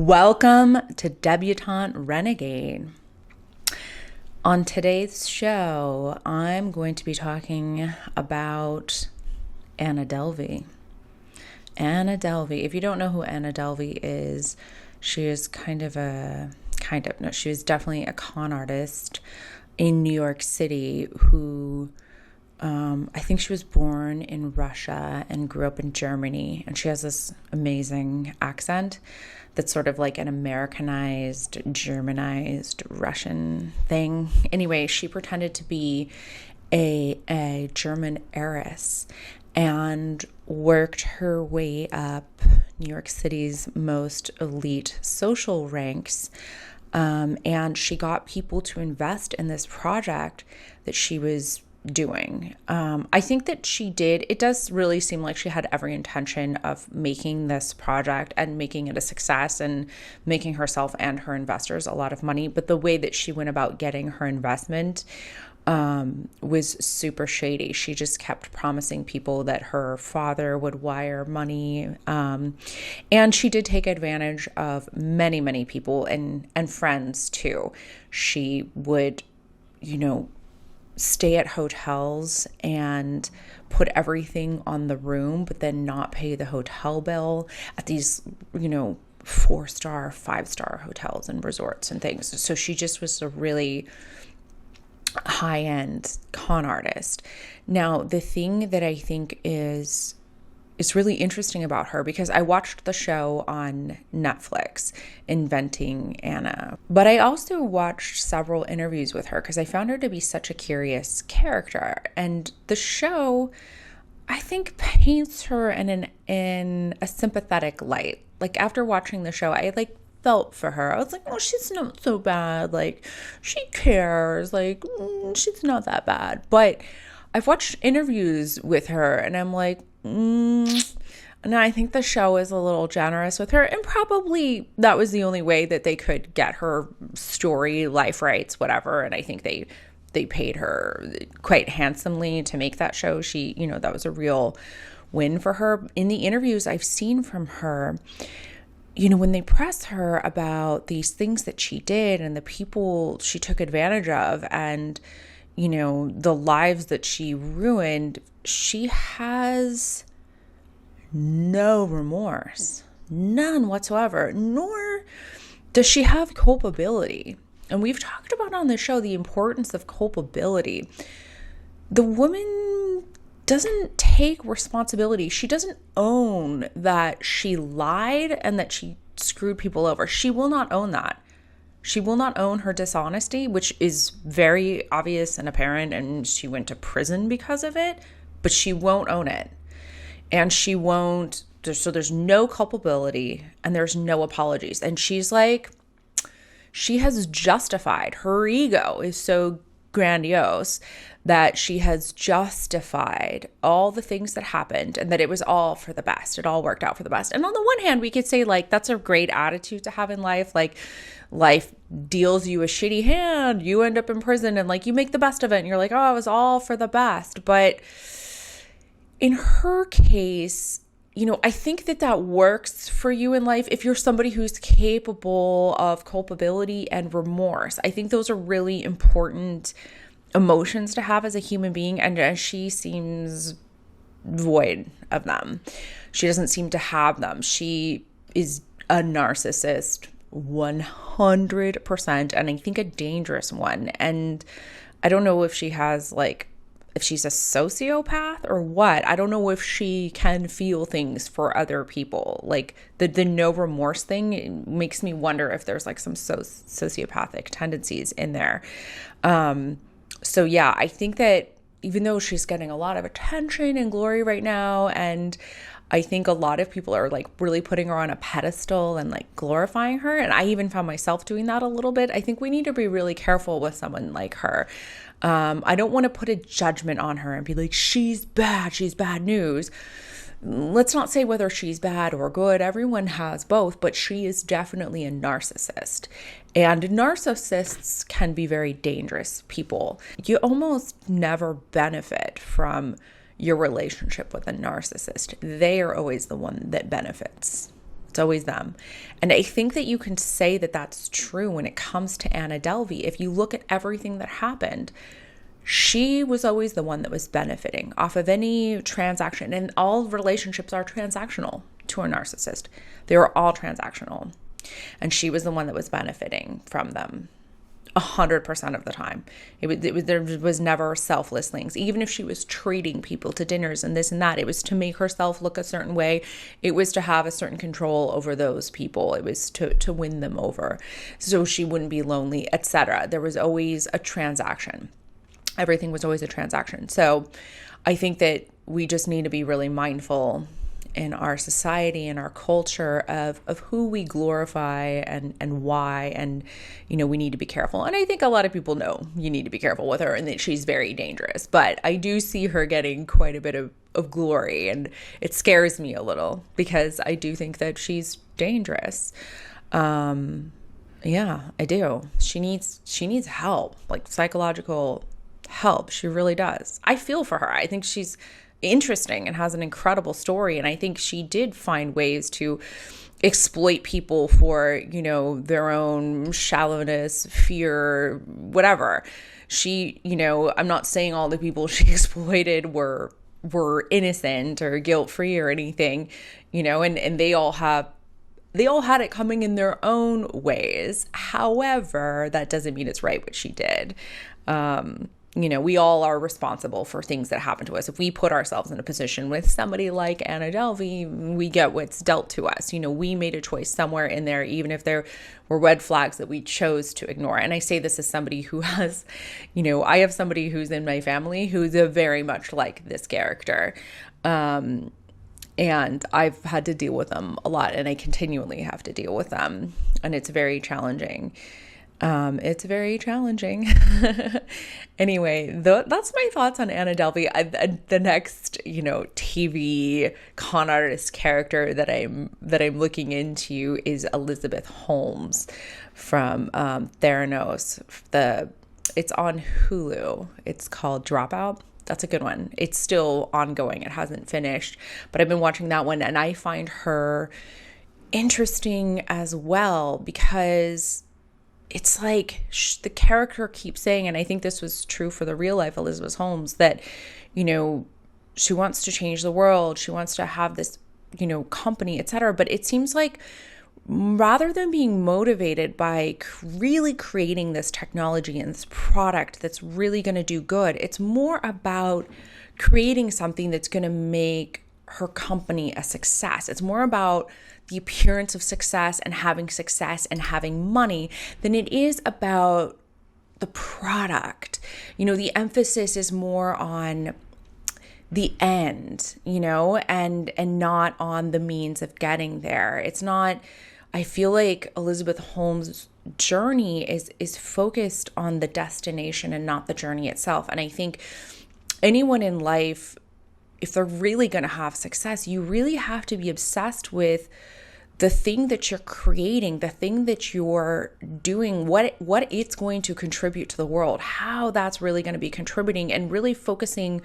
Welcome to Debutante Renegade. On today's show, I'm going to be talking about Anna Delvey. Anna Delvey. If you don't know who Anna Delvey is, she is she was definitely a con artist in New York City who I think she was born in Russia and grew up in Germany. And she has this amazing accent that's sort of like an Americanized, Germanized Russian thing. Anyway, she pretended to be a German heiress and worked her way up New York City's most elite social ranks. And she got people to invest in this project that she was doing. I think that it does really seem like she had every intention of making this project and making it a success and making herself and her investors a lot of money. But the way that she went about getting her investment was super shady. She just kept promising people that her father would wire money. And she did take advantage of many, many people and friends too. She would, stay at hotels and put everything on the room, but then not pay the hotel bill at these, 4-star, 5-star hotels and resorts and things. So she just was a really high-end con artist. Now, the thing that I think is really interesting about her, because I watched the show on Netflix, Inventing Anna, but I also watched several interviews with her because I found her to be such a curious character. And the show, I think, paints her in a sympathetic light. Like, after watching the show, I felt for her. I was like, oh, she's not so bad. Like, she cares. Like, she's not that bad. But I've watched interviews with her and I'm like, no, I think the show is a little generous with her, and probably that was the only way that they could get her story, life rights, whatever. And I think they paid her quite handsomely to make that show. She, that was a real win for her. In the interviews I've seen from her, when they press her about these things that she did and the people she took advantage of and, the lives that she ruined, she has no remorse, none whatsoever, nor does she have culpability. And we've talked about on the show the importance of culpability. The woman doesn't take responsibility. She doesn't own that she lied and that she screwed people over. She will not own that. She will not own her dishonesty, which is very obvious and apparent, and she went to prison because of it, but she won't own it. And she won't, so there's no culpability and there's no apologies. And she's like, she has justified, her ego is so grandiose that she has justified all the things that happened and that it was all for the best. It all worked out for the best. And on the one hand, we could say that's a great attitude to have in life. Life deals you a shitty hand, you end up in prison and you make the best of it. And you're like, oh, it was all for the best. But in her case, I think that works for you in life if you're somebody who's capable of culpability and remorse. I think those are really important emotions to have as a human being, and she seems void of them. She doesn't seem to have them. She is a narcissist 100%, and I think a dangerous one. And I don't know if she has if she's a sociopath or what. I don't know if she can feel things for other people. The no remorse thing makes me wonder if there's some sociopathic tendencies in there. So yeah, I think that even though she's getting a lot of attention and glory right now, and I think a lot of people are really putting her on a pedestal and glorifying her, and I even found myself doing that a little bit, I think we need to be really careful with someone like her. I don't want to put a judgment on her and be like, she's bad news. Let's not say whether she's bad or good. Everyone has both, but she is definitely a narcissist. And narcissists can be very dangerous people. You almost never benefit from your relationship with a narcissist. They are always the one that benefits. It's always them. And I think that you can say that that's true when it comes to Anna Delvey. If you look at everything that happened, she was always the one that was benefiting off of any transaction. And all relationships are transactional to a narcissist. They were all transactional. And she was the one that was benefiting from them 100% of the time. There was never selfless things. Even if she was treating people to dinners and this and that, it was to make herself look a certain way. It was to have a certain control over those people. It was to win them over so she wouldn't be lonely, etc. There was always a transaction. Everything was always a transaction. So I think that we just need to be really mindful in our society and our culture of who we glorify and why. And, we need to be careful. And I think a lot of people know you need to be careful with her and that she's very dangerous. But I do see her getting quite a bit of glory. And it scares me a little because I do think that she's dangerous. Yeah, I do. She needs help, like psychological help. She really does. I feel for her. I think she's interesting and has an incredible story. And I think she did find ways to exploit people for, their own shallowness, fear, whatever. She, I'm not saying all the people she exploited were innocent or guilt-free or anything, and they all had it coming in their own ways. However, that doesn't mean it's right what she did. We all are responsible for things that happen to us. If we put ourselves in a position with somebody like Anna Delvey, we get what's dealt to us. We made a choice somewhere in there, even if there were red flags that we chose to ignore. And I say this as somebody who has, I have somebody who's in my family who's very much like this character. And I've had to deal with them a lot, and I continually have to deal with them. And it's very challenging. It's very challenging. Anyway, that's my thoughts on Anna Delvey. The next, TV con artist character that I'm looking into is Elizabeth Holmes from Theranos. It's on Hulu. It's called Dropout. That's a good one. It's still ongoing. It hasn't finished, but I've been watching that one, and I find her interesting as well because it's like the character keeps saying, and I think this was true for the real life Elizabeth Holmes, that, she wants to change the world. She wants to have this, company, etc. But it seems like rather than being motivated by really creating this technology and this product that's really going to do good, it's more about creating something that's going to make her company a success. It's more about the appearance of success and having money than it is about the product. The emphasis is more on the end, and not on the means of getting there. It's not, I feel like Elizabeth Holmes' journey is focused on the destination and not the journey itself. And I think anyone in life, if they're really going to have success, you really have to be obsessed with the thing that you're creating, the thing that you're doing, what it's going to contribute to the world, how that's really going to be contributing, and really focusing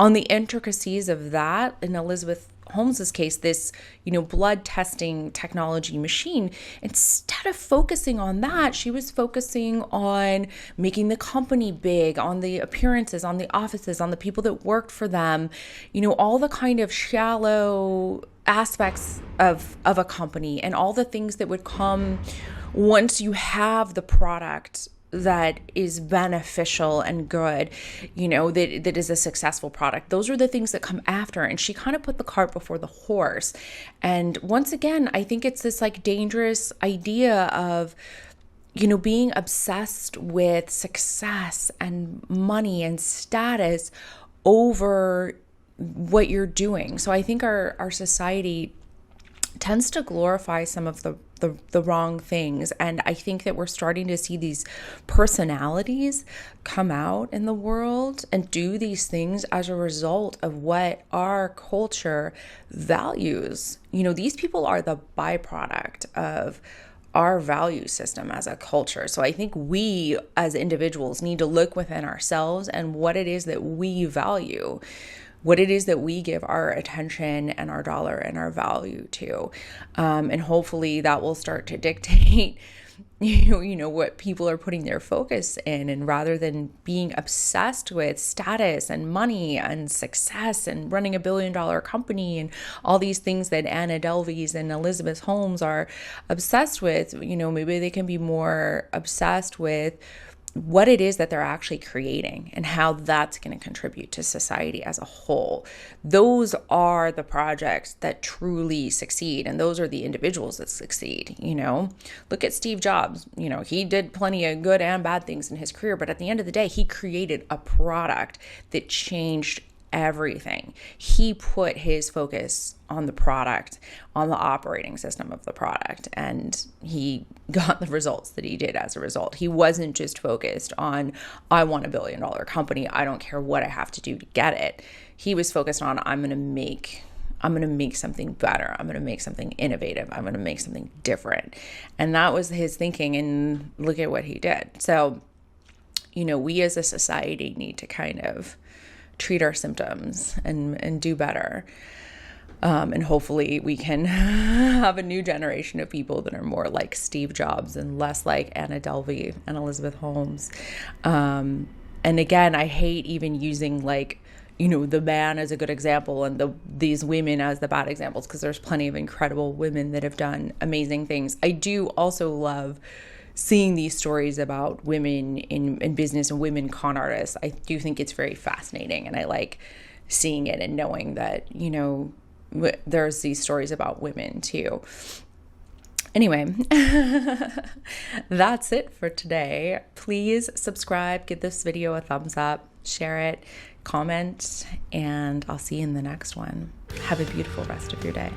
on the intricacies of that. In Elizabeth Holmes's case, this, blood testing technology machine, instead of focusing on that, she was focusing on making the company big, on the appearances, on the offices, on the people that worked for them, all the kind of shallow aspects of a company and all the things that would come once you have the product that is beneficial and good, that is a successful product. Those are the things that come after. And she kind of put the cart before the horse. And once again, I think it's this like dangerous idea of, being obsessed with success and money and status over what you're doing. So I think our society tends to glorify some of the wrong things. And I think that we're starting to see these personalities come out in the world and do these things as a result of what our culture values. These people are the byproduct of our value system as a culture. So I think we as individuals need to look within ourselves and what it is that we value. what it is that we give our attention and our dollar and our value to. And hopefully that will start to dictate what people are putting their focus in. And rather than being obsessed with status and money and success and running $1 billion company and all these things that Anna Delvey's and Elizabeth Holmes are obsessed with, maybe they can be more obsessed with what it is that they're actually creating and how that's going to contribute to society as a whole. Those are the projects that truly succeed, and those are the individuals that succeed. Look at Steve Jobs. He did plenty of good and bad things in his career, but at the end of the day, he created a product that changed everything. He put his focus on the product, on the operating system of the product, and he got the results that he did as a result. He wasn't just focused on, I want $1 billion company, I don't care what I have to do to get it. He was focused on, I'm going to make something better. I'm going to make something innovative. I'm going to make something different. And that was his thinking, and look at what he did. So, we as a society need to kind of treat our symptoms and do better. And hopefully we can have a new generation of people that are more like Steve Jobs and less like Anna Delvey and Elizabeth Holmes. And again, I hate even using the man as a good example and these women as the bad examples, because there's plenty of incredible women that have done amazing things. I do also love seeing these stories about women in business and women con artists. I do think it's very fascinating, and I like seeing it and knowing that, there's these stories about women too. Anyway, that's it for today. Please subscribe, give this video a thumbs up, share it, comment, and I'll see you in the next one. Have a beautiful rest of your day.